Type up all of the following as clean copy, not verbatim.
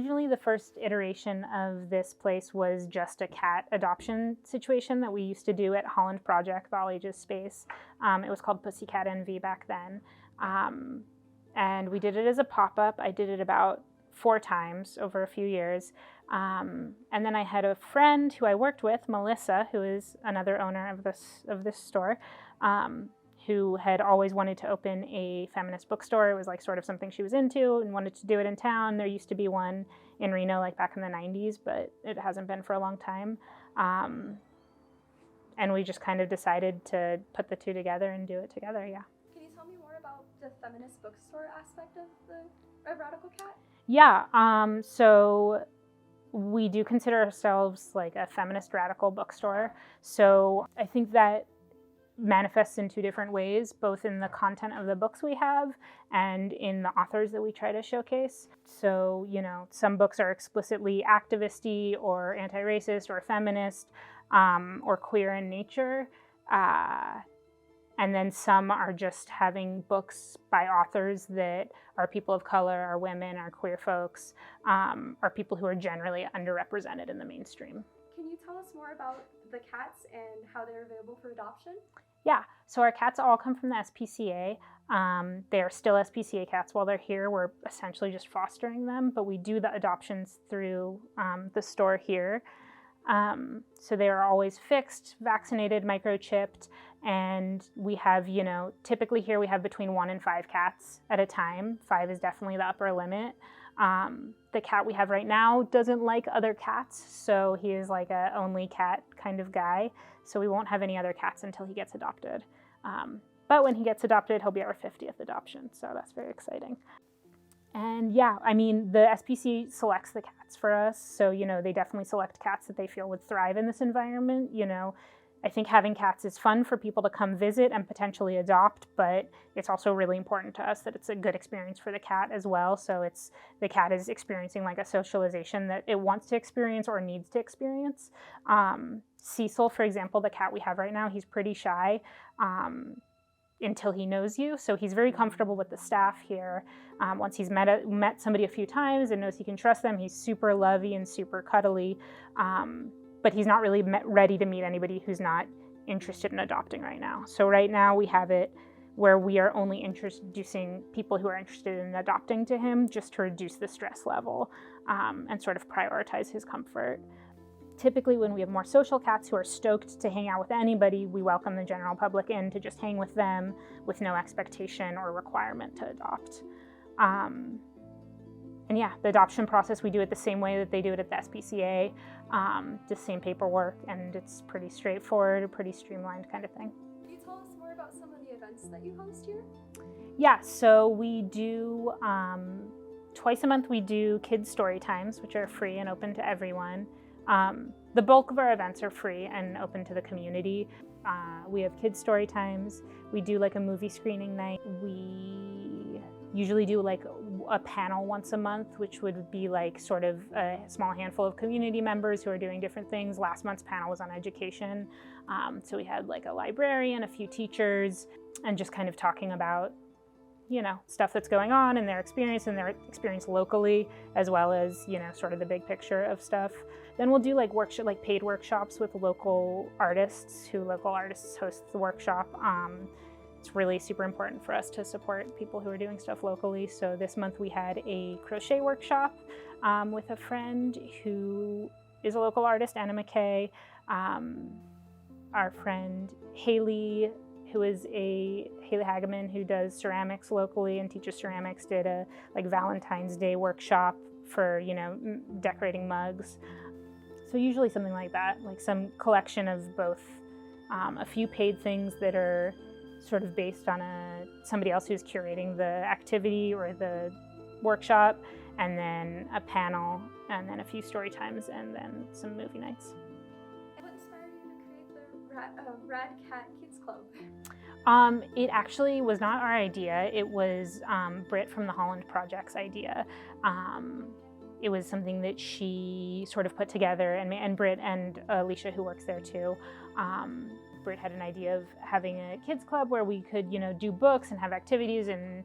originally the first iteration of this place was just a cat adoption situation that we used to do at Holland Project, the All Ages space. It was called Pussycat NV back then. And we did it as a pop-up. I did it about 4 times over a few years. And then I had a friend who I worked with, Melissa, who is another owner of this store, who had always wanted to open a feminist bookstore. It was like sort of something she was into and wanted to do it in town. There used to be one in Reno like back in the 90s, but it hasn't been for a long time. And we just kind of decided to put the two together and do it together, yeah. Can you tell me more about the feminist bookstore aspect of Radical Cat? Yeah, so we do consider ourselves like a feminist radical bookstore. So I think that manifests in 2 different ways, both in the content of the books we have and in the authors that we try to showcase. So, you know, some books are explicitly activist-y or anti-racist or feminist or queer in nature. And then some are just having books by authors that are people of color, are women, are queer folks, are people who are generally underrepresented in the mainstream. Can you tell us more about the cats and how they're available for adoption? Yeah, so our cats all come from the SPCA. They are still SPCA cats while they're here. We're essentially just fostering them, but we do the adoptions through the store here. So they are always fixed, vaccinated, microchipped, and we have, you know, typically here we have between 1 and 5 cats at a time. 5 is definitely the upper limit. The cat we have right now doesn't like other cats, so he is like a only cat kind of guy. So we won't have any other cats until he gets adopted. But when he gets adopted, he'll be our 50th adoption, so that's very exciting. And yeah, I mean, the SPC selects the cats for us, so, you know, they definitely select cats that they feel would thrive in this environment. You know, I think having cats is fun for people to come visit and potentially adopt, but it's also really important to us that it's a good experience for the cat as well. So the cat is experiencing like a socialization that it wants to experience or needs to experience. Cecil, for example, the cat we have right now, he's pretty shy until he knows you. So he's very comfortable with the staff here. Once he's met somebody a few times and knows he can trust them, he's super lovey and super cuddly. But he's not really ready to meet anybody who's not interested in adopting right now. So right now we have it where we are only introducing people who are interested in adopting to him just to reduce the stress level and sort of prioritize his comfort. Typically when we have more social cats who are stoked to hang out with anybody, we welcome the general public in to just hang with them with no expectation or requirement to adopt. And yeah, the adoption process, we do it the same way that they do it at the SPCA, the same paperwork, and it's pretty straightforward, a pretty streamlined kind of thing. Can you tell us more about some of the events that you host here? Yeah, so we do, twice a month we do kids story times, which are free and open to everyone. The bulk of our events are free and open to the community. We have kids story times. We do like a movie screening night. We usually do like a panel once a month, which would be like sort of a small handful of community members who are doing different things. Last month's panel was on education. So we had like a librarian, a few teachers, and just kind of talking about, you know, stuff that's going on and their experience locally, as well as, you know, sort of the big picture of stuff. Then we'll do like paid workshops with local artists host the workshop. It's really super important for us to support people who are doing stuff locally. So this month we had a crochet workshop with a friend who is a local artist, Anna McKay. Our friend Haley, who is Haley Hageman, who does ceramics locally and teaches ceramics, did a like Valentine's Day workshop for, you know, decorating mugs. So usually something like that, like some collection of both a few paid things that are sort of based on somebody else who's curating the activity or the workshop, and then a panel, and then a few story times, and then some movie nights. What inspired you to create the Rad Cat Kids Club? It actually was not our idea. It was Britt from the Holland Project's idea. It was something that she sort of put together, and Britt and Alicia, who works there too. Britt had an idea of having a kids club where we could, you know, do books and have activities and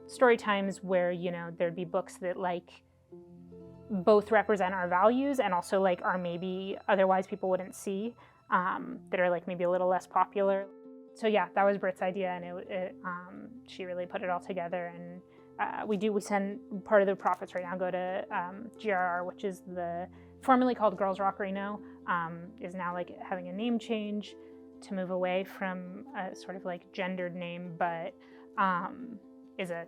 story times where, you know, there'd be books that like both represent our values and also like are maybe otherwise people wouldn't see, that are like maybe a little less popular. So yeah, that was Britt's idea, and she really put it all together. And we send part of the profits right now go to GRR, which is the formerly called Girls Rock Reno, is now like having a name change to move away from a sort of like gendered name, but is a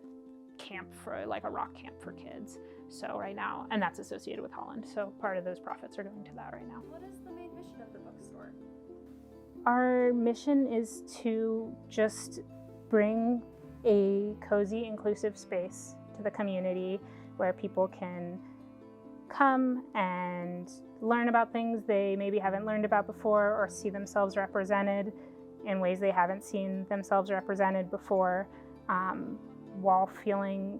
camp for like a rock camp for kids. So right now, and that's associated with Holland. So part of those profits are going to that right now. What is the main mission of the bookstore? Our mission is to just bring a cozy, inclusive space to the community where people can come and learn about things they maybe haven't learned about before, or see themselves represented in ways they haven't seen themselves represented before, while feeling,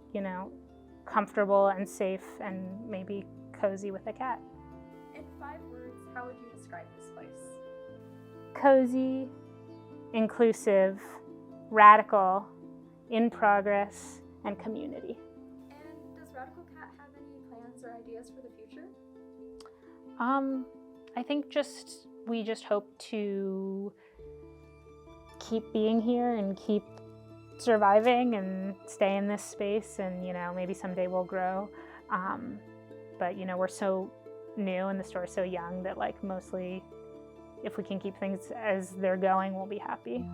comfortable and safe and maybe cozy with a cat. In 5 words, how would you describe this place? Cozy, inclusive, radical, in progress, and community. And does Radical Cat have any plans or ideas for the future? I think we just hope to keep being here and keep surviving and stay in this space, and maybe someday we'll grow. But we're so new and the store's so young that like mostly if we can keep things as they're going, we'll be happy.